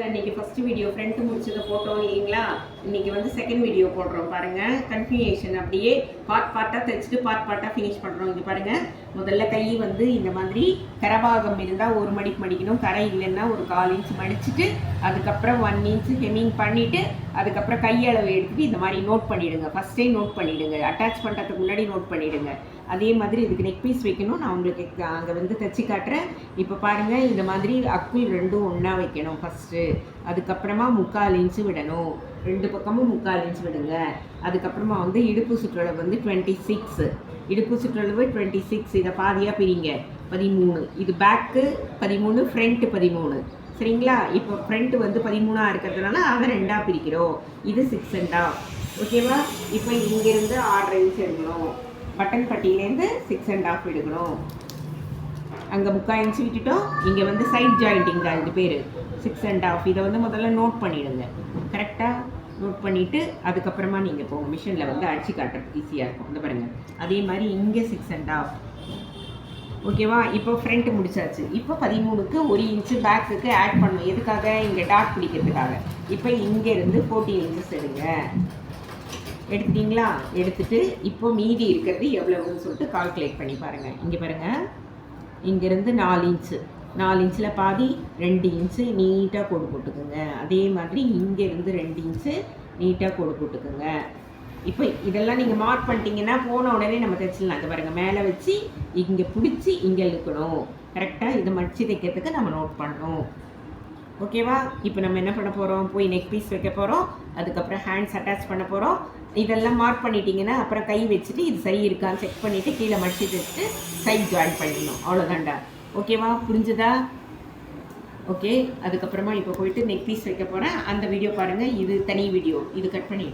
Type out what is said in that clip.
அன்றைக்கி first video front முடிச்சதை போட்டோம் இல்லைங்களா. இன்றைக்கி வந்து செகண்ட் வீடியோ போடுறோம் பாருங்கள். கன்ஃபியூஷன் அப்படியே பார்ட்டாக தைச்சிட்டு பார்ட்டாக ஃபினிஷ் பண்ணுறோம். இது பாருங்கள், முதல்ல கை வந்து இந்த மாதிரி கரபாகம் இருந்தால் ஒரு மடிக்கு மடிக்கணும், கரை இல்லைன்னா ஒரு 1/4 இன்ச் மடிச்சுட்டு அதுக்கப்புறம் 1 இன்ச் ஹெம்மிங் பண்ணிவிட்டு அதுக்கப்புறம் கையளவு எடுத்துகிட்டு இந்த மாதிரி நோட் பண்ணிவிடுங்க. ஃபஸ்ட்டே நோட் பண்ணிவிடுங்க, அட்டாச் பண்ணுறதுக்கு முன்னாடி நோட் பண்ணிவிடுங்க. அதே மாதிரி இதுக்கு நெக் பீஸ் வைக்கணும். நான் உங்களுக்கு அங்கே வந்து தைச்சி காட்டுறேன். இப்போ பாருங்கள், இந்த மாதிரி அக்குள் ரெண்டும் ஒன்றா வைக்கணும் ஃபஸ்ட்டு. அதுக்கப்புறமா 3/4 இன்ச்சு விடணும், 2 பக்கமும் 3/4 இன்ச் விடுங்க. அதுக்கப்புறமா வந்து இடுப்பு சுற்றளவு வந்து 26, இடுப்பு சுற்றளவு 26, இதை பாதியாக பிரிங்க 13. இது பேக்கு 13, ஃப்ரண்ட்டு 13. சரிங்களா. இப்போ ஃப்ரண்ட்டு வந்து 13 இருக்கிறதுனால அதை 2ஆக பிரிக்கிறோம். இது 6.5. ஓகேவா. இப்போ இங்கேருந்து 6.5 இன்ச் எடுக்கணும். பட்டன் பட்டியிலேருந்து 6.5 எடுக்கணும். அங்கே 3/4 இன்ச்சு விட்டுட்டோம். இங்கே வந்து சைட் ஜாயிண்டிங் தான் இது பேர் 6.5. இதை வந்து முதல்ல நோட் பண்ணிவிடுங்க. கரெக்டாக நோட் பண்ணிவிட்டு அதுக்கப்புறமா நீங்கள் போங்க மிஷினில் வந்து அடிச்சு காட்டுறதுக்கு ஈஸியாக இருக்கும். இந்த பாருங்கள், அதே மாதிரி இங்கே 6.5. ஓகேவா. இப்போ ஃப்ரண்ட் முடிச்சாச்சு. இப்போ 13க்கு 1 இன்ச்சு பேக்குக்கு ஆட் பண்ணணும். எதுக்காக? இங்கே டாட் பிடிக்கிறதுக்காக. இப்போ இங்கேருந்து 14 இன்ச்சஸ் எடுங்க. எடுத்துட்டிங்களா. எடுத்துகிட்டு இப்போ மீதி இருக்கிறது எவ்வளவுன்னு சொல்லிட்டு கால்குலேட் பண்ணி பாருங்கள். இங்கே பாருங்கள், இங்கேருந்து 4 இன்ச்சு, 4 இன்ச்சில் பாதி 2 இன்ச்சு நீட்டாக கோடு போட்டுக்குங்க. அதே மாதிரி இங்கேருந்து 2 இன்ச்சு நீட்டாக கோடு போட்டுக்குங்க. இப்போ இதெல்லாம் நீங்கள் மார்க் பண்ணிட்டீங்கன்னா போன உடனே நம்ம தைச்சிடலாம். அது பாருங்கள், மேலே வச்சு இங்கே பிடிச்சி இங்கே இழுக்கணும். கரெக்டாக இதை மடித்து தைக்கிறதுக்கு நம்ம நோட் பண்ணணும். ஓகேவா. இப்போ நம்ம என்ன பண்ண போகிறோம்? போய் நெக் பீஸ் வைக்க போகிறோம். அதுக்கப்புறம் ஹேண்ட்ஸ் அட்டாச் பண்ண போகிறோம். இதெல்லாம் மார்க் பண்ணிட்டீங்கன்னா அப்புறம் கை வச்சுட்டு இது சரி இருக்கான்னு செக் பண்ணிவிட்டு கீழே மடிச்சு வச்சுட்டு சைட் ஜாயின் பண்ணிடணும். அவ்வளோதான்டா. ஓகேவா. புரிஞ்சுதா? ஓகே. அதுக்கப்புறமா இப்போ போயிட்டு நெக் பீஸ் வைக்க போகிறேன். அந்த வீடியோ பாருங்கள். இது தனி வீடியோ, இது கட் பண்ணி